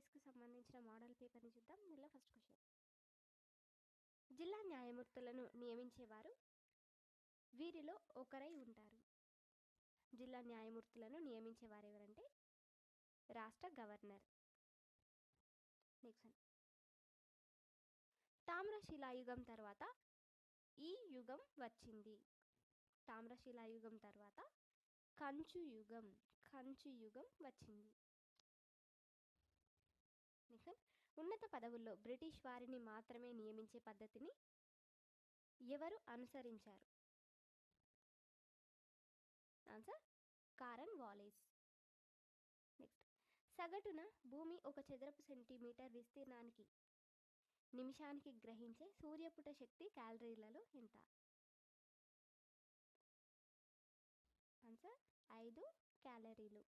పోలీస్‌కి సంబంధించిన మోడల్ పేపర్‌ని చూద్దాం. దీనిలో ఫస్ట్ క్వెషన్. జిల్లా న్యాయమూర్తులను నియమించేవారు వీరిలో ఒకరై ఉంటారు. జిల్లా న్యాయమూర్తులను నియమించేవారు ఎవరంటే రాష్ట్ర గవర్నర్. Next one. తామ్రశిలాయుగం తర్వాత ఈ యుగం వచ్చింది. తామ్రశిలాయుగం తర్వాత కంచు యుగం వచ్చింది. నెక్స్ట్, ఉన్నత పదవుల్లో బ్రిటిష్ వారిని మాత్రమే నియమించే పద్ధతిని ఎవరు అనుసరించారు? Answer కారన్ Wallace. నెక్స్ట్, సగటున భూమి 1 చదరపు సెంటీమీటర్ విస్తీర్ణానికి నిమిషానికి గ్రహించే సూర్యపుట శక్తి క్యాలరీలలో ఎంత? ఆన్సర్ 5 క్యాలరీలు.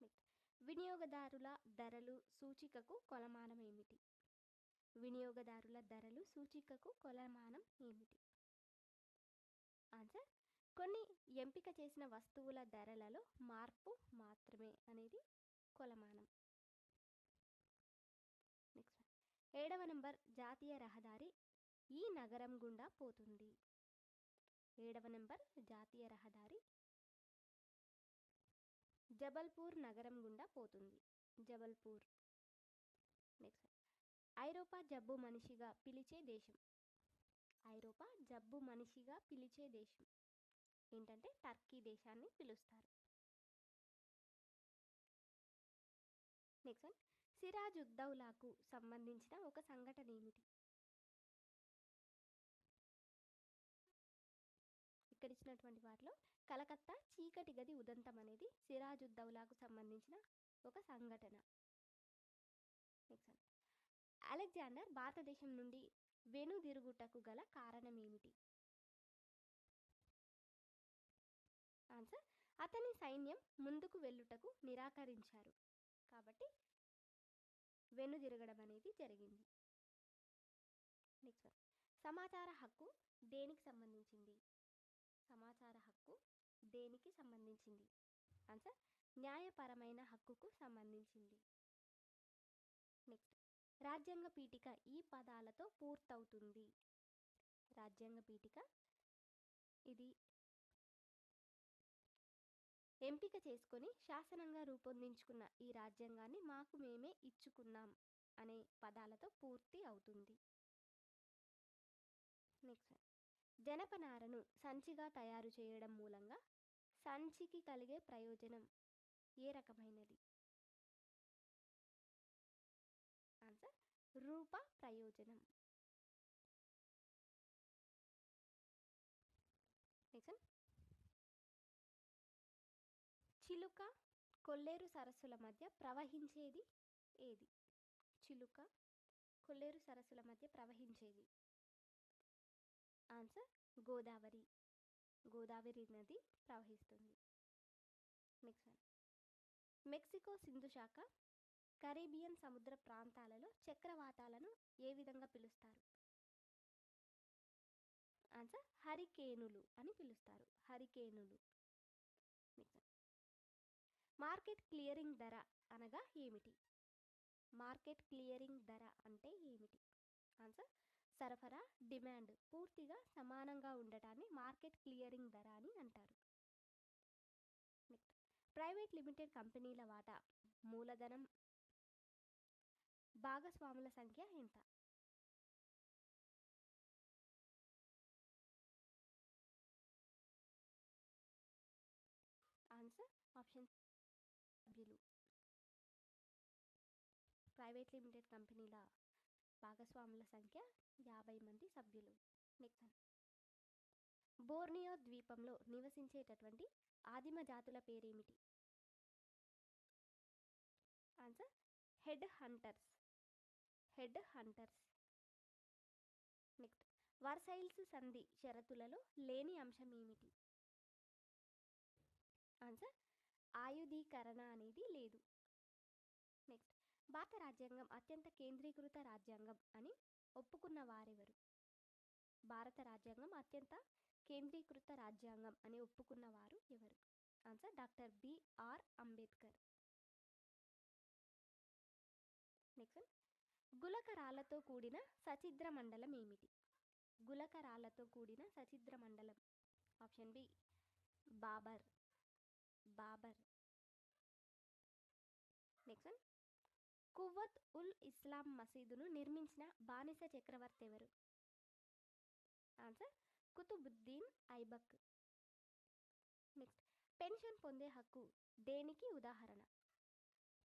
నెక్స్ట్, వినియోగదారుల ధరలు సూచికకు కొలమానం ఏమిటి? వినియోగదారుల ధరలు సూచికకు కొలమానం ఏమిటి? ఆన్సర్ కొన్ని ఎంపిక చేసిన వస్తువుల ధరలలో మార్పు మాత్రమే అనేది కొలమానం. నెక్స్ట్, 7వ నంబర్ జాతీయ రహదారి ఈ నగరం గుండా పోతుంది. 7వ నంబర్ జాతీయ రహదారి జబల్పూర్ నగరం గుండా పోతుంది. జబల్పూర్. నెక్స్ట్, ఐరోపా జబ్బు మనిషిగా పిలిచే దేశం. ఐరోపా జబ్బు మనిషిగా పిలిచే దేశం ఏంటంటే టర్కీ దేశాన్ని పిలుస్తారు. Next one. సిరాజుద్దౌలాకు సంబంధించిన ఒక సంఘటన ఏమిటి? ఇక్కడ ఇచ్చినటువంటి వాటిలో కలకత్తా చీకటి గది ఉదంతం అనేది సిరాజుద్దౌలాకు సంబంధించిన ఒక సంఘటన. Next one. అలెగ్జాండర్ భారతదేశం నుండి వెనుదిరుగుటకు గల కారణం ఏమిటి? ఆన్సర్ అతని సైన్యం ముందుకు వెళ్ళుటకు నిరాకరించారు కాబట్టి వెనుదిరగడం అనేది జరిగింది. Next one. సమాచార హక్కు దేనికి సంబంధించింది? సమాచార హక్కు దేనికి సంబంధించింది? ఆన్సర్ న్యాయపరమైన హక్కుకు సంబంధించింది. నెక్స్ట్, రాజ్యాంగ పీఠిక ఈ పదాలతో పూర్తవుతుంది. రాజ్యాంగ పీఠిక ఇది ఎంపిక చేసుకొని శాసనంగా రూపొందించుకున్న ఈ రాజ్యాంగాన్ని మాకు మేమే ఇచ్చుకున్నాం అనే పదాలతో పూర్తి అవుతుంది. నెక్స్ట్, జనపనారను సంచిగా తయారు చేయడం మూలంగా సంచికి కలిగే ప్రయోజనం ఏ రకమైనది? ఆన్సర్ రూప ప్రయోజనం. నెక్స్ట్, చిలుక కొల్లేరు సరస్సుల మధ్య ప్రవహించేది ఏది? చిలుక కొల్లేరు సరస్సుల మధ్య ప్రవహించేది. ఆన్సర్ గోదావరి. గోదావరి నది ప్రవహిస్తుంది. Next one. మెక్సికో సింధు శాఖ కరేబియన్ సముద్ర ప్రాంతాలలో చక్రవాతాలను ఏ విధంగా పిలుస్తారు? ఆన్సర్ హరికేనులు అని పిలుస్తారు. హరికేనులు. నెక్స్ట్, మార్కెట్ క్లియరింగ్ ధర అనగా ఏమిటి? మార్కెట్ క్లియరింగ్ ధర అంటే ఏమిటి? ఆన్సర్ సరఫరా డిమాండ్ పూర్తిగా సమానంగా ఉండటాన్ని మార్కెట్ క్లియరింగ్ ధర అని అంటారు. నెక్స్ట్, ప్రైవేట్ లిమిటెడ్ కంపెనీల వాటా మూలధనం భాగస్వాముల సంఖ్య ఎంత? ఆన్సర్ ఆప్షన్ సభ్యులు. ప్రైవేట్ లిమిటెడ్ కంపెనీల భాగస్వాముల సంఖ్య 50 మంది సభ్యులు. Next one. బోర్నియో ద్వీపంలో నివసించేటటువంటి ఆదిమ జాతుల పేరేమిటి? Answer head hunters. Head hunters. Next, Versailles సంధి షరతులలో లేని అంశం ఏమిటి? ఆన్సర్ ఆయుధీకరణ అనేది లేదు. నెక్స్ట్, భారత రాజ్యాంగం అత్యంత కేంద్రీకృత రాజ్యాంగం అని ఒప్పుకున్న వారెవరు? భారత రాజ్యాంగం అత్యంత కేంద్రీకృత రాజ్యాంగం అని ఒప్పుకున్న వారు ఎవరు? Answer doctor BR Ambedkar. Next one, గులకరాలతో కూడిన సచిద్ర మండలం ఏమిటి? గులకరాలతో కూడిన సచిద్ర మండలం. Option B Babar. Babar. Next one, Quwwat ul Islam మసీదును నిర్మించిన బానిస చక్రవర్తి ఎవరు? Answer Qutbuddin Aibak. Next, pension పొందే హక్కు దేనికి ఉదాహరణ?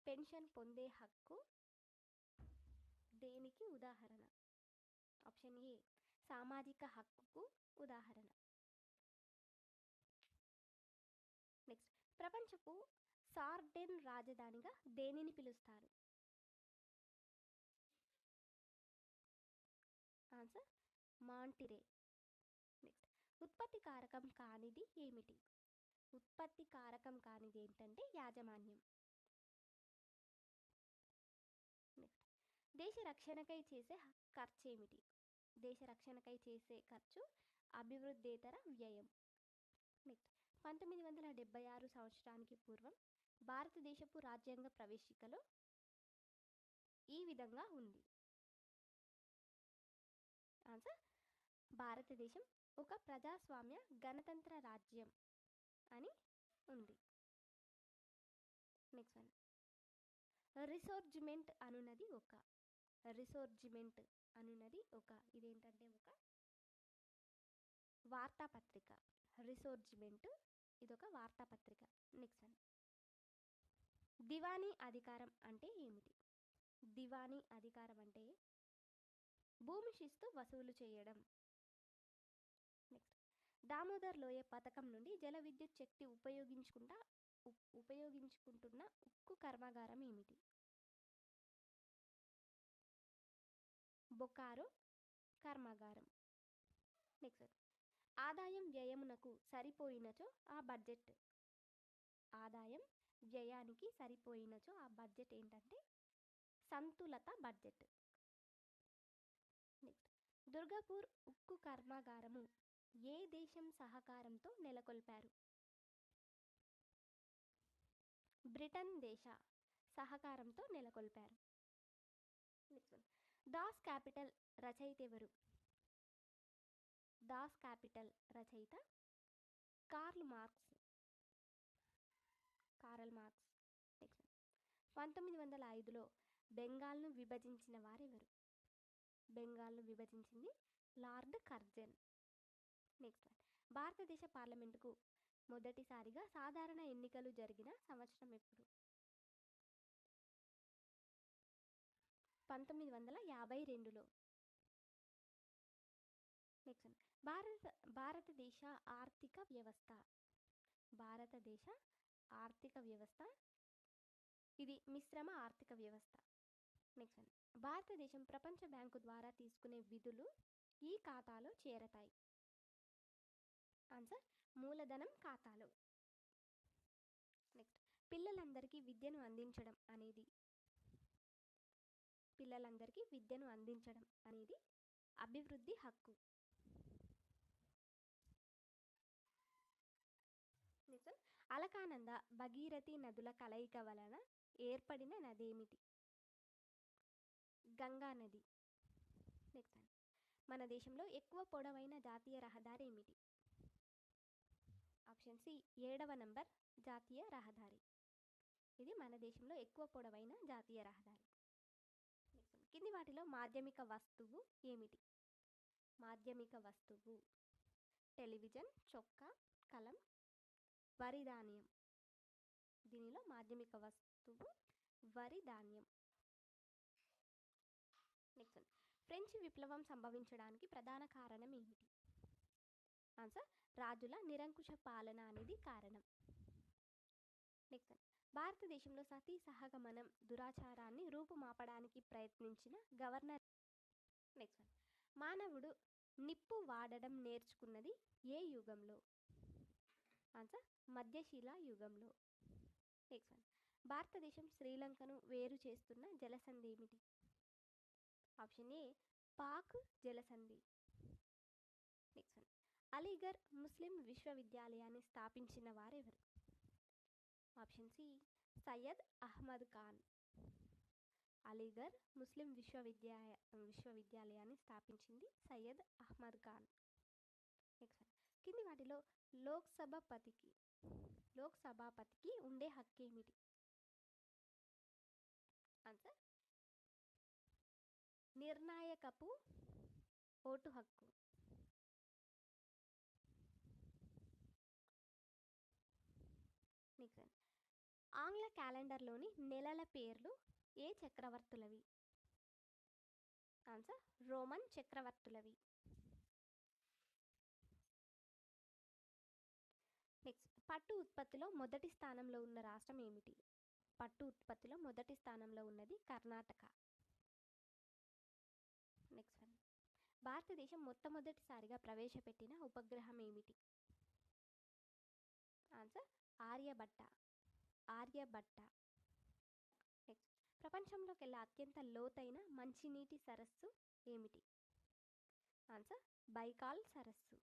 పెన్షన్ పొందే హక్కు దేనికి ఉదాహరణ? ఆప్షన్ ఏ సామాజిక హక్కుకు ఉదాహరణ. నెక్స్ట్, ప్రపంచపు సార్డెన్ రాజధానిగా దేనిని పిలుస్తారు? ఆన్సర్ మాంటిరే. నెక్స్ట్, ఉత్పత్తి కారకం కానిది ఏమిటి? ఉత్పత్తి కారకం కానిది ఏంటంటే యాజమాన్యం. నెక్స్ట్, దేశ రక్షణకై చేసే ఖర్చు ఏమిటి? దేశ రక్షణకై చేసే ఖర్చు అభివృద్ధేతర వ్యయం. నెక్స్ట్, 1976 సంవత్సరానికి పూర్వం భారతదేశపు రాజ్యాంగ ప్రవేశికలో ఈ విధంగా ఉంది. ఆన్సర్ భారతదేశం ఒక ప్రజాస్వామ్య గణతంత్ర రాజ్యం అని ఉంది. నెక్స్ట్ వన్, రిసోర్జిమెంట్ అనున్నది ఒక ఇదేంటంటే ఒక వార్తాపత్రిక. రిసోర్జిమెంట్ ఇదొక వార్తాపత్రిక. నెక్స్ట్ వన్, దివానీ అధికారం అంటే ఏమిటి? దివానీ అధికారం అంటే భూమి శిస్తు వసూలు చేయడం. నెక్స్ట్, దామోదర్ లోయ పథకం నుండి జల విద్యుత్ శక్తి ఉపయోగించుకుంటున్న ఉక్కు కర్మాగారం ఏమిటి? బొకారో కర్మాగారం. నెక్స్ట్, ఆదాయం వ్యయమునకు సరిపోయినచో ఆ బడ్జెట్. ఆదాయం వ్యయానికి సరిపోయినచో ఆ బడ్జెట్ ఏంటంటే సంతులత బడ్జెట్. నెక్స్ట్, దుర్గాపూర్ ఉక్కు కర్మాగారము ఏ దేశం సహకారంతో నెలకొల్పారు? బ్రిటన్ దేశ సహకారంతో నెలకొల్పారు. నెక్స్ట్ వన్, దాస్ క్యాపిటల్ రచయిత ఎవరు? దాస్ క్యాపిటల్ రచయిత కార్ల్ మార్క్స్. నెక్స్ట్, 1905లో బెంగాల్ను విభజించిన వారెవరు? బెంగాల్ను విభజించింది లార్డ్ కర్జన్. నెక్స్ట్ వన్, భారతదేశ పార్లమెంటుకు మొదటిసారిగా సాధారణ ఎన్నికలు జరిగిన సంవత్సరం ఎప్పుడు? 1952లో. నెక్స్ట్ వన్, భారతదేశ ఆర్థిక వ్యవస్థ. భారతదేశ ఆర్థిక వ్యవస్థ ఇది మిశ్రమ ఆర్థిక వ్యవస్థ. నెక్స్ట్ వన్, భారతదేశం ప్రపంచ బ్యాంకు ద్వారా తీసుకునే విధులు ఈ ఖాతాలో చేరతాయి. ఆన్సర్ మూలధనం ఖాతాలో. నెక్స్ట్, పిల్లలందరికీ విద్యను అందించడం అనేది అభివృద్ధి హక్కు. నెక్స్ట్, అలకానంద భగీరథి నదుల కలయిక వలన ఏర్పడిన నది ఏమిటి? గంగా నది. నెక్స్ట్ వన్, మన దేశంలో ఎక్కువ పొడవైన జాతీయ రహదారి ఏమిటి? ఆప్షన్ సి 7వ నంబర్ జాతీయ రహదారి. ఇది మన దేశంలో ఎక్కువ పొడవైన జాతీయ రహదారి. నెక్స్ట్ వన్, కింది వాటిలో మాధ్యమిక వస్తువు ఏమిటి? మాధ్యమిక వస్తువు టెలివిజన్, చొక్కా, కలం, వరి ధాన్యం. దీనిలో మాధ్యమిక వస్తువు వరి ధాన్యం. నెక్స్ట్ వన్, ఫ్రెంచ్ విప్లవం సంభవించడానికి ప్రధాన కారణం ఏమిటి? ఆన్సర్ రాజుల నిరంకుశ పాలన అనేది కారణం. నెక్స్ట్ వన్, భారతదేశంలో సతీ సహగమనం దురాచారాన్ని రూపుమాపడానికి ప్రయత్నించిన గవర్నర్. నెక్స్ట్ వన్, మానవుడు నిప్పు వాడడం నేర్చుకున్నది ఏ యుగంలో? ఆన్సర్ మధ్యశిలా యుగంలో. నెక్స్ట్ వన్, భారతదేశం శ్రీలంకను వేరు చేస్తున్న జలసంధి ఏమిటి? ఆప్షన్ ఏ పాక్ జలసంధి. నెక్స్ట్ వన్, అలీగర్ ముస్లిం విశ్వవిద్యాలయాన్ని స్థాపించిన వారెవరు? Option C Syed Ahmed Khan. అలీగర్ ముస్లిం విశ్వవిద్యాలయాన్ని స్థాపించింది సయ్యద్ అహ్మద్ ఖాన్. నెక్స్ట్ కింది వాటిలో లోక్సభాపతికి ఉండే హక్కు ఏమిటి? ఆన్సర్ నిర్ణాయకపు ఓటు హక్కు. నెక్స్ట్ ఆంగ్ల క్యాలెండర్లోని నెలల పేర్లు ఏ చక్రవర్తులవి? ఆన్సర్ రోమన్ చక్రవర్తులవి. నెక్స్ట్ పట్టు ఉత్పత్తిలో మొదటి స్థానంలో ఉన్న రాష్ట్రం ఏమిటి? పట్టు ఉత్పత్తిలో మొదటి స్థానంలో ఉన్నది కర్ణాటక. నెక్స్ట్ వన్ భారతదేశం మొట్టమొదటిసారిగా ప్రవేశపెట్టిన ఉపగ్రహం ఏమిటి? ఆన్సర్ ఆర్యభట్ట. నెక్స్ట్ ప్రపంచంలోకెల్లా అత్యంత లోతైన మంచినీటి సరస్సు ఏమిటి? ఆన్సర్ బైకాల్ సరస్సు.